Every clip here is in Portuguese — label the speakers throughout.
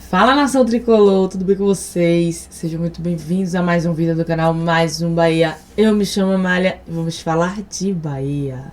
Speaker 1: Fala, nação tricolor, tudo bem com vocês? Sejam muito bem-vindos a mais um vídeo do canal Mais um Bahia. Eu me chamo Amália e vamos falar de Bahia.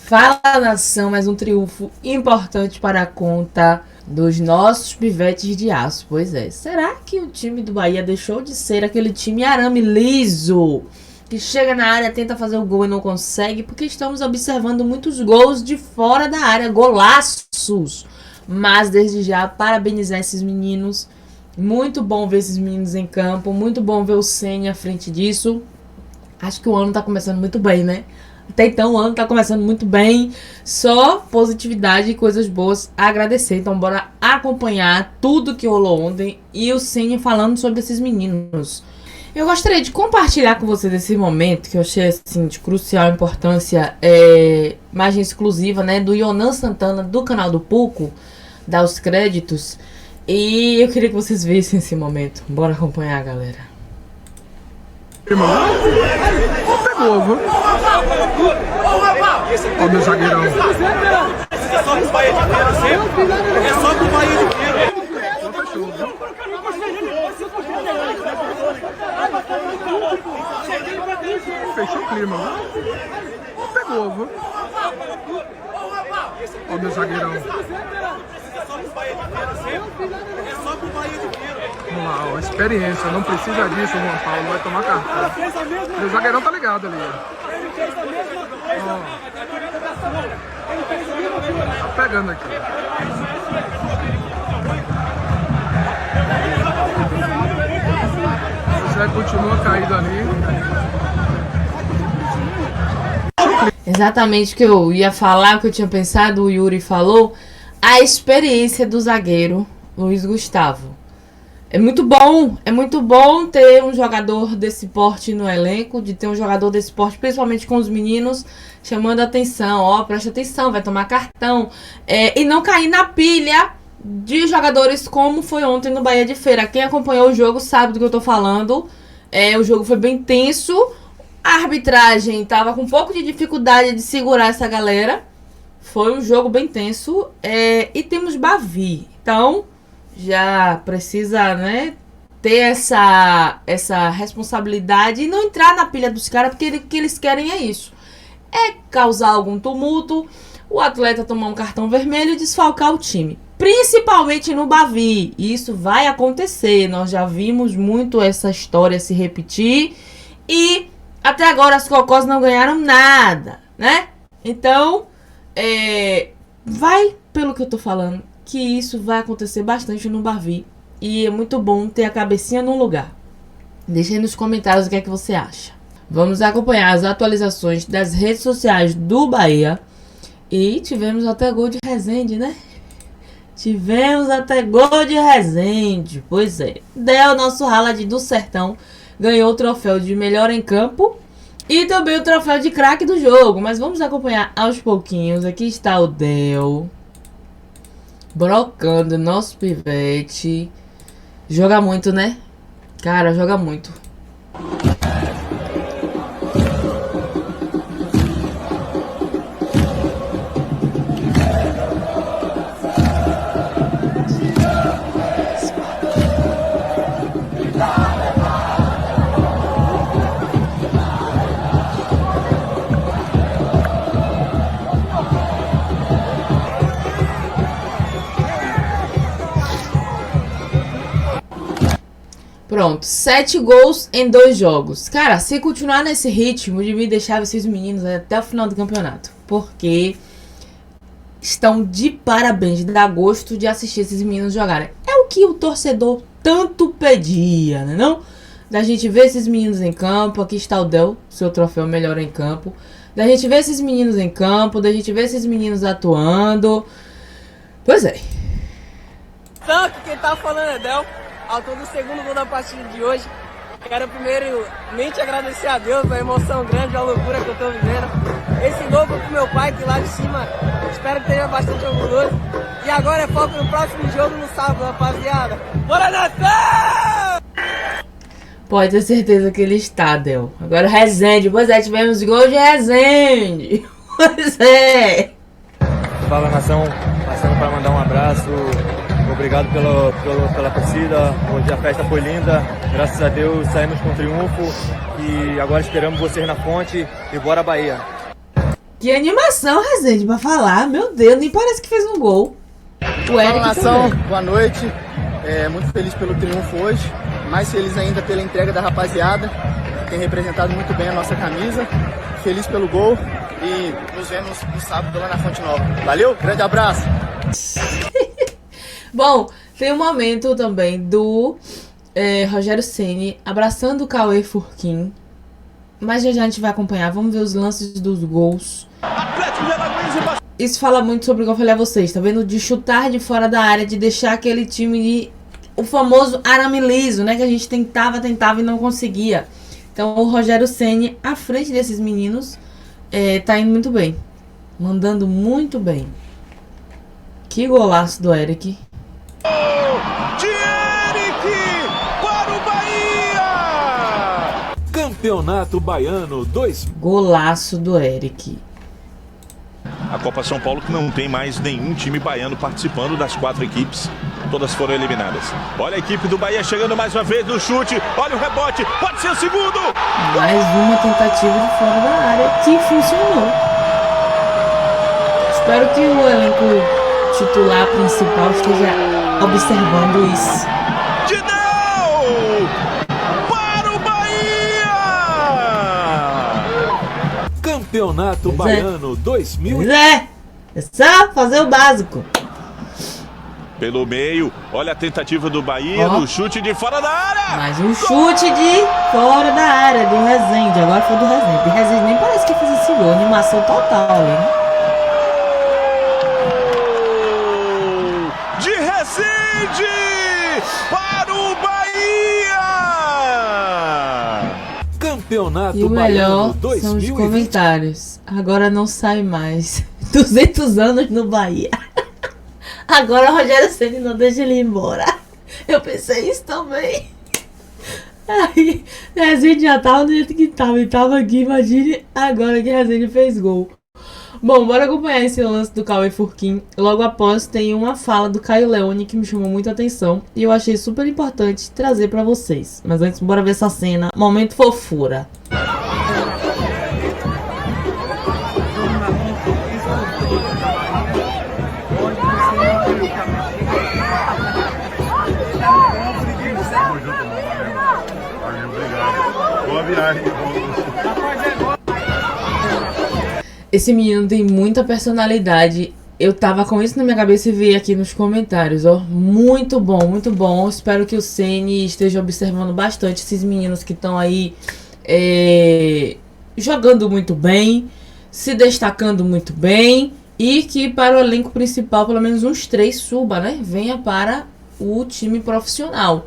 Speaker 1: Fala, nação, mais um triunfo importante para a conta dos nossos pivetes de aço. Pois é, será que o time do Bahia deixou de ser aquele time arame liso que chega na área, tenta fazer o gol e não consegue? Porque estamos observando muitos gols de fora da área, golaços. Mas desde já, parabenizar esses meninos. Muito bom ver esses meninos em campo, muito bom ver o Senna à frente disso. Acho que o ano tá começando muito bem, né? Até então o ano tá começando muito bem. Só positividade e coisas boas a agradecer. Então bora acompanhar tudo que rolou ontem e o Senna falando sobre esses meninos. Eu gostaria de compartilhar com vocês esse momento que eu achei assim de crucial importância. Imagem exclusiva, né, do Yonan Santana do canal do Puco. Dá os créditos. E eu queria que vocês vissem esse momento. Bora acompanhar, galera.
Speaker 2: Pegou, viu? Ó, meu zagueirão.
Speaker 3: É só pro Bahia de Feira sempre. É só pro Bahia de Feira.
Speaker 2: Fechou o clima, viu? Pegou, viu? Ó, meu zagueirão.
Speaker 3: É só pro Bahia de Feira sempre. É só pro Bahia de Feira.
Speaker 2: Vamos lá, ó, experiência. Não precisa disso, Juan Paulo. Vai tomar cartão. Meu zagueirão tá ligado ali, ó. Tá pegando aqui. O Zé continua caído ali.
Speaker 1: Exatamente o que eu ia falar, o que eu tinha pensado, o Yuri falou. A experiência do zagueiro Luiz Gustavo. É muito bom ter um jogador desse porte no elenco, de ter um jogador desse porte, principalmente com os meninos, chamando a atenção. Ó, presta atenção, vai tomar cartão. E não cair na pilha de jogadores como foi ontem no Bahia de Feira. Quem acompanhou o jogo sabe do que eu tô falando. O jogo foi bem tenso. A arbitragem tava com um pouco de dificuldade de segurar essa galera. Foi um jogo bem tenso. E temos Bavi. Então, já precisa, né, ter essa responsabilidade e não entrar na pilha dos caras, porque o que eles querem é isso. É causar algum tumulto, o atleta tomar um cartão vermelho e desfalcar o time. Principalmente no Bavi. Isso vai acontecer. Nós já vimos muito essa história se repetir. E até agora as cocós não ganharam nada, né? Então, vai pelo que eu tô falando, que isso vai acontecer bastante no Bavi. E é muito bom ter a cabecinha no lugar. Deixa aí nos comentários o que é que você acha. Vamos acompanhar as atualizações das redes sociais do Bahia. E tivemos até gol de Resende, né? Tivemos até gol de Resende. Pois é. Del, nosso Haaland do Sertão, ganhou o troféu de melhor em campo e também o troféu de craque do jogo. Mas vamos acompanhar aos pouquinhos. Aqui está o Del, brocando nosso pivete. Joga muito, né? Cara, joga muito. Pronto, 7 gols em 2 jogos. Cara, se continuar nesse ritmo, de me deixar esses meninos até o final do campeonato. Porque estão de parabéns, dá gosto de assistir esses meninos jogarem. É o que o torcedor tanto pedia, né não? Da gente ver esses meninos em campo. Aqui está o Del, seu troféu melhor em campo. Da gente ver esses meninos em campo, da gente ver esses meninos atuando. Pois é.
Speaker 4: Tanto quem tá falando é Del, autor do segundo gol da partida de hoje. Quero primeiramente agradecer a Deus pela emoção grande, a loucura que eu tô vivendo. Esse gol foi pro meu pai, que lá de cima, espero que esteja bastante orgulhoso. E agora é foco no próximo jogo no sábado, rapaziada. Bora, Natal!
Speaker 1: Pode ter certeza que ele está, Del. Agora Resende. Pois é, tivemos gol de Resende. Pois é.
Speaker 5: Fala, nação. Passando para mandar um abraço. Obrigado pela torcida. Hoje a festa foi linda. Graças a Deus saímos com triunfo. E agora esperamos vocês na fonte. E bora Bahia.
Speaker 1: Que animação, Resende, pra falar. Meu Deus, nem parece que fez um gol. O Eric
Speaker 6: nação,
Speaker 1: também.
Speaker 6: boa noite. Muito feliz pelo triunfo hoje. Mais feliz ainda pela entrega da rapaziada, que tem representado muito bem a nossa camisa. Feliz pelo gol e nos vemos no sábado lá na Fonte Nova. Valeu, grande abraço!
Speaker 1: Bom, tem um momento também do Rogério Ceni abraçando o Cauê Furquim. Mas já a gente vai acompanhar. Vamos ver os lances dos gols. Isso fala muito sobre o que eu falei a vocês, tá vendo? De chutar de fora da área, de deixar aquele time de... O famoso arame liso, né? Que a gente tentava e não conseguia. Então o Rogério Ceni, à frente desses meninos, tá indo muito bem. Mandando muito bem. Que golaço do Eric.
Speaker 3: De Eric para o Bahia!
Speaker 7: Campeonato Baiano 2.
Speaker 1: Golaço do Eric.
Speaker 8: A Copa São Paulo que não tem mais nenhum time baiano participando das 4 equipes. Todas foram eliminadas. Olha a equipe do Bahia chegando mais uma vez no chute. Olha o rebote. Pode ser o segundo.
Speaker 1: Mais uma tentativa de fora da área que funcionou. Espero que o elenco titular principal esteja observando isso.
Speaker 3: Didão! Para o Bahia!
Speaker 7: Campeonato Baiano 2000.
Speaker 1: Pois é só fazer o básico.
Speaker 8: Pelo meio. Olha a tentativa do Bahia no chute de fora da área.
Speaker 1: Mais um chute de fora da área do Resende. Agora foi do Resende. O Resende nem parece que fez esse gol. Animação total ali, né?
Speaker 3: De Resende para o Bahia!
Speaker 7: Campeonato
Speaker 1: E o
Speaker 7: Baiano
Speaker 1: melhor são os
Speaker 7: 2020.
Speaker 1: comentários. Agora não sai mais. 200 anos no Bahia. Agora o Rogério Ceni não deixa ele ir embora. Eu pensei isso também. Aí, Resende já tava do jeito que tava. E tava aqui, imagine agora que Resende fez gol. Bom, bora acompanhar esse lance do Cauê Furquim. Logo após tem uma fala do Caio Leone que me chamou muita atenção. E eu achei super importante trazer pra vocês. Mas antes, bora ver essa cena. Momento fofura.
Speaker 8: Boa viagem.
Speaker 1: Esse menino tem muita personalidade. Eu tava com isso na minha cabeça e vi aqui nos comentários, ó. Muito bom, muito bom. Espero que o Ceni esteja observando bastante esses meninos que estão aí jogando muito bem, se destacando muito bem. E que para o elenco principal, pelo menos uns 3 suba, né? Venha para o time profissional.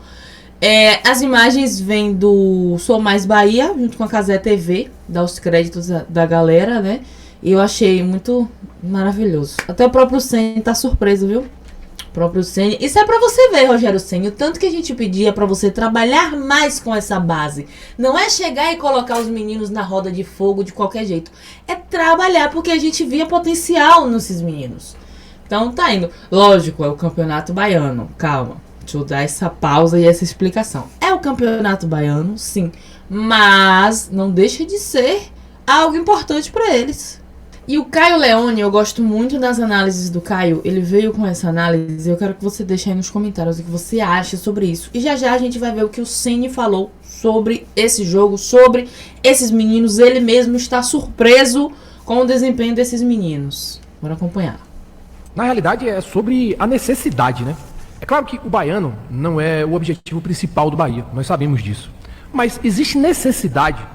Speaker 1: As imagens vêm do Sou Mais Bahia, junto com a Cazé TV, dá os créditos da galera, né? E eu achei muito maravilhoso. Até o próprio Ceni tá surpreso, viu? O próprio Ceni. Isso é pra você ver, Rogério Ceni, o tanto que a gente pedia pra você trabalhar mais com essa base. Não é chegar e colocar os meninos na roda de fogo de qualquer jeito. É trabalhar, porque a gente via potencial nesses meninos. Então tá indo. Lógico, é o Campeonato Baiano. Calma. Deixa eu dar essa pausa e essa explicação. É o Campeonato Baiano, sim. Mas não deixa de ser algo importante pra eles. E o Caio Leone, eu gosto muito das análises do Caio. Ele veio com essa análise. Eu quero que você deixe aí nos comentários o que você acha sobre isso. E já a gente vai ver o que o Ceni falou sobre esse jogo, sobre esses meninos. Ele mesmo está surpreso com o desempenho desses meninos. Bora acompanhar.
Speaker 9: Na realidade é sobre a necessidade, né? É claro que o baiano não é o objetivo principal do Bahia, nós sabemos disso. Mas existe necessidade,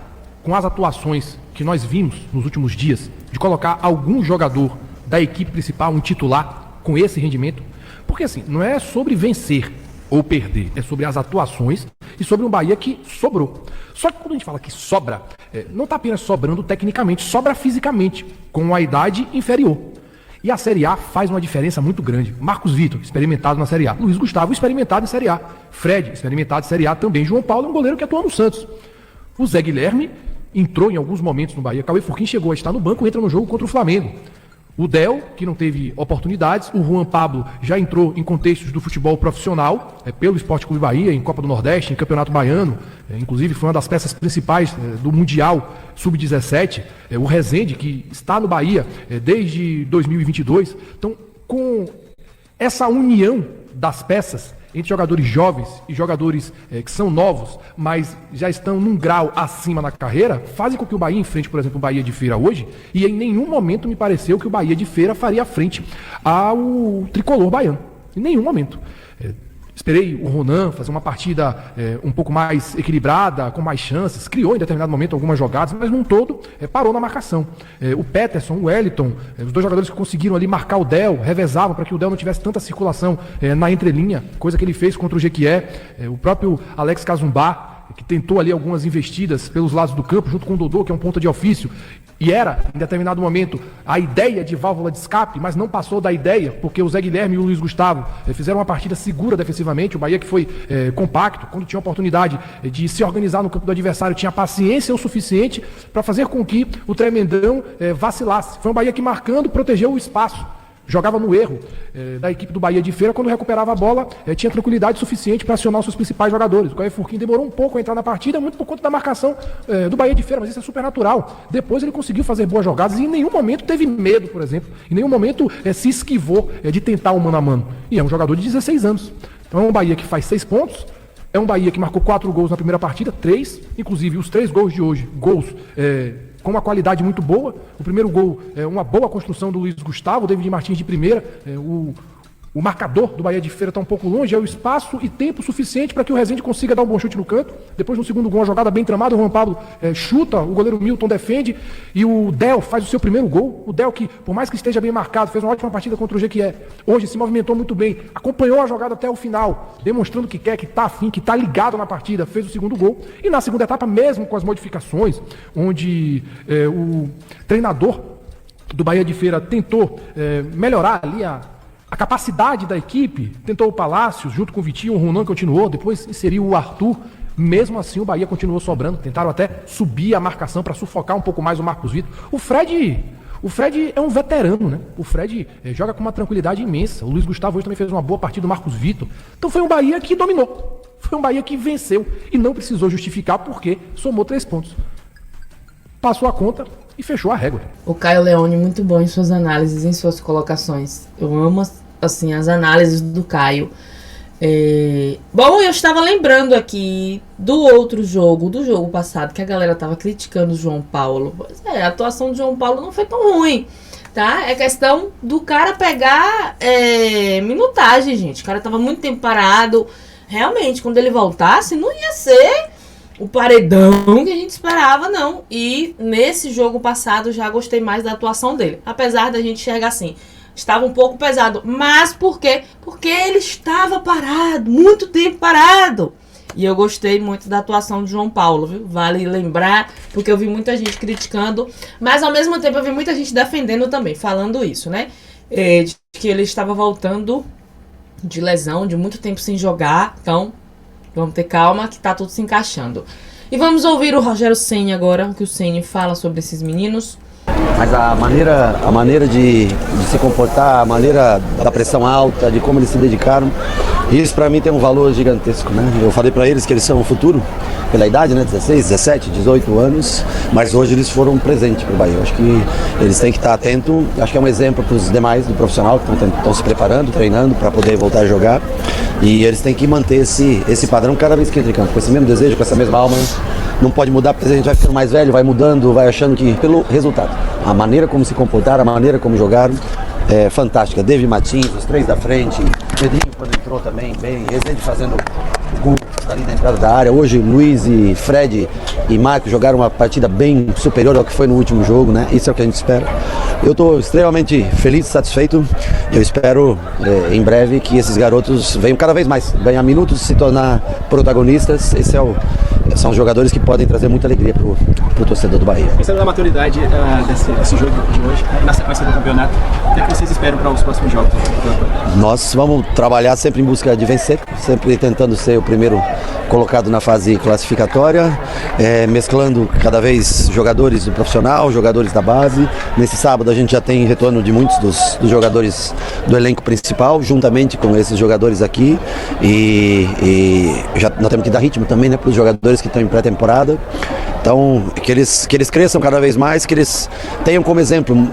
Speaker 9: com as atuações que nós vimos nos últimos dias, de colocar algum jogador da equipe principal, um titular, com esse rendimento. Porque assim, não é sobre vencer ou perder, é sobre as atuações e sobre um Bahia que sobrou. Só que quando a gente fala que sobra, não está apenas sobrando tecnicamente, sobra fisicamente, com a idade inferior. E a Série A faz uma diferença muito grande. Marcos Vitor, experimentado na Série A. Luiz Gustavo, experimentado em Série A. Fred, experimentado em Série A também. João Paulo é um goleiro que atuou no Santos. O Zé Guilherme entrou em alguns momentos no Bahia. Cauê Furquim chegou a estar no banco, entra no jogo contra o Flamengo. O Del, que não teve oportunidades. O Juan Pablo já entrou em contextos do futebol profissional, pelo Sport Clube Bahia, em Copa do Nordeste, em Campeonato Baiano. Inclusive foi uma das peças principais do Mundial Sub-17. O Rezende, que está no Bahia desde 2022. Então, com essa união das peças entre jogadores jovens e jogadores que são novos, mas já estão num grau acima na carreira, fazem com que o Bahia enfrente, por exemplo, o Bahia de Feira hoje, e em nenhum momento me pareceu que o Bahia de Feira faria frente ao tricolor baiano. Em nenhum momento. Esperei o Ronan fazer uma partida um pouco mais equilibrada, com mais chances, criou em determinado momento algumas jogadas, mas num todo parou na marcação. O Peterson, o Wellington, os dois jogadores que conseguiram ali marcar o Del, revezavam para que o Del não tivesse tanta circulação na entrelinha, coisa que ele fez contra o Jequié. O próprio Alex Cazumbá, que tentou ali algumas investidas pelos lados do campo, junto com o Dodô, que é um ponta de ofício, e era, em determinado momento, a ideia de válvula de escape, mas não passou da ideia, porque o Zé Guilherme e o Luiz Gustavo fizeram uma partida segura defensivamente. O Bahia, que foi compacto, quando tinha a oportunidade de se organizar no campo do adversário, tinha paciência o suficiente para fazer com que o Tremendão vacilasse. Foi um Bahia que, marcando, protegeu o espaço. Jogava no erro da equipe do Bahia de Feira. Quando recuperava a bola, tinha tranquilidade suficiente para acionar os seus principais jogadores. O Cauê Furquim demorou um pouco a entrar na partida, muito por conta da marcação do Bahia de Feira, mas isso é super natural. Depois ele conseguiu fazer boas jogadas e em nenhum momento teve medo, por exemplo. Em nenhum momento se esquivou de tentar o mano a mano. E é um jogador de 16 anos. Então é um Bahia que faz 6 pontos. É um Bahia que marcou 4 gols na primeira partida, 3, inclusive os 3 gols de hoje, gols com uma qualidade muito boa. O primeiro gol é uma boa construção do Luiz Gustavo, o David Martins de primeira. O marcador do Bahia de Feira está um pouco longe, é o espaço e tempo suficiente para que o Rezende consiga dar um bom chute no canto. Depois, no segundo gol, uma jogada bem tramada, o Juan Pablo chuta, o goleiro Milton defende e o Del faz o seu primeiro gol. O Del, que por mais que esteja bem marcado, fez uma ótima partida contra o Jequié. Hoje se movimentou muito bem, acompanhou a jogada até o final, demonstrando que quer, que está afim, que está ligado na partida, fez o segundo gol. E na segunda etapa, mesmo com as modificações, onde o treinador do Bahia de Feira tentou melhorar ali a capacidade da equipe, tentou o Palácios, junto com o Vitinho, o Ronan continuou, depois inseriu o Arthur. Mesmo assim o Bahia continuou sobrando, tentaram até subir a marcação para sufocar um pouco mais o Marcos Vitor. O Fred é um veterano, né? O Fred joga com uma tranquilidade imensa. O Luiz Gustavo hoje também fez uma boa partida, o Marcos Vitor. Então foi um Bahia que dominou, foi um Bahia que venceu e não precisou justificar porque somou 3 pontos. Passou a conta e fechou a régua.
Speaker 1: O Caio Leone, muito bom em suas análises, em suas colocações. Eu amo, assim, as análises do Caio. Bom, eu estava lembrando aqui do outro jogo, do jogo passado, que a galera estava criticando o João Paulo. Pois a atuação do João Paulo não foi tão ruim, tá? É questão do cara pegar minutagem, gente. O cara estava muito tempo parado. Realmente, quando ele voltasse, não ia ser o paredão que a gente esperava, não. E nesse jogo passado já gostei mais da atuação dele. Apesar da gente enxergar assim, estava um pouco pesado. Mas por quê? Porque ele estava parado, muito tempo parado. E eu gostei muito da atuação de João Paulo, viu? Vale lembrar, porque eu vi muita gente criticando, mas ao mesmo tempo eu vi muita gente defendendo também, falando isso, né? De que ele estava voltando de lesão, de muito tempo sem jogar. Então, vamos ter calma que tá tudo se encaixando. E vamos ouvir o Rogério Ceni agora, o que o Ceni fala sobre esses meninos.
Speaker 10: Mas a maneira de se comportar, a maneira da pressão alta, de como eles se dedicaram, isso pra mim tem um valor gigantesco, né? Eu falei pra eles que eles são o futuro, pela idade, né? 16, 17, 18 anos, mas hoje eles foram um presente pro Bahia. Eu acho que eles têm que estar atentos, acho que é um exemplo pros demais do profissional que estão se preparando, treinando para poder voltar a jogar. E eles têm que manter esse padrão cada vez que entra em campo, com esse mesmo desejo, com essa mesma alma. Não pode mudar porque a gente vai ficando mais velho, vai mudando, vai achando que pelo resultado. A maneira como se comportaram, a maneira como jogaram é fantástica. David Martins, os 3 da frente, Pedrinho quando entrou também bem, Rezende fazendo gol ali na entrada da área. Hoje Luiz e Fred e Marcos jogaram uma partida bem superior ao que foi no último jogo, né? Isso é o que a gente espera. eu estou extremamente feliz e satisfeito. Eu espero em breve que esses garotos venham cada vez mais ganhar minutos, se tornar protagonistas. São jogadores que podem trazer muita alegria para o torcedor do Bahia.
Speaker 11: Pensando na maturidade desse jogo de hoje, na sequência do campeonato, o que é que vocês esperam para os próximos jogos?
Speaker 10: Nós vamos trabalhar sempre em busca de vencer, sempre tentando ser o primeiro colocado na fase classificatória, mesclando cada vez jogadores do profissional, jogadores da base. Nesse sábado a gente já tem retorno de muitos dos jogadores do elenco principal, juntamente com esses jogadores aqui, e já nós temos que dar ritmo também, né, para os jogadores que estão em pré-temporada. Então, que eles cresçam cada vez mais, que eles tenham como exemplo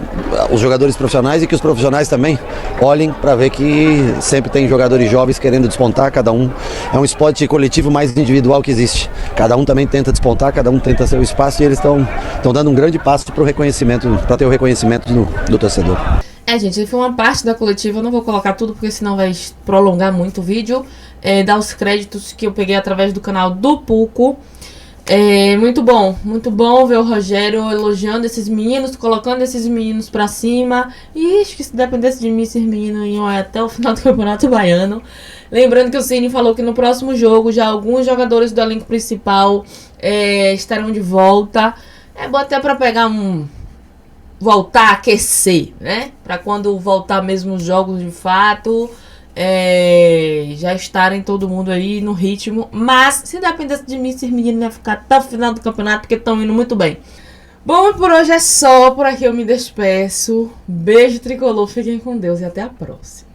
Speaker 10: os jogadores profissionais e que os profissionais também olhem para ver que sempre tem jogadores jovens querendo despontar. Cada um é um esporte coletivo mais individual que existe. Cada um também tenta despontar, cada um tenta seu espaço, e eles estão dando um grande passo para o reconhecimento, para ter o reconhecimento do torcedor.
Speaker 1: Gente, foi uma parte da coletiva, eu não vou colocar tudo porque senão vai prolongar muito o vídeo. Dar os créditos que eu peguei através do canal do Puco. Muito bom ver o Rogério elogiando esses meninos, colocando esses meninos pra cima. E acho que se dependesse de mim, esses meninos iam até o final do Campeonato Baiano. Lembrando que o Ceni falou que no próximo jogo já alguns jogadores do elenco principal estarão de volta. É bom até pra pegar voltar a aquecer, né? Pra quando voltar mesmo os jogos de fato, já estarem todo mundo aí no ritmo. Mas se dependesse de mim, esses meninos iam ficar até o final do campeonato, porque estão indo muito bem. Bom, por hoje é só. Por aqui eu me despeço. Beijo tricolor, fiquem com Deus e até a próxima.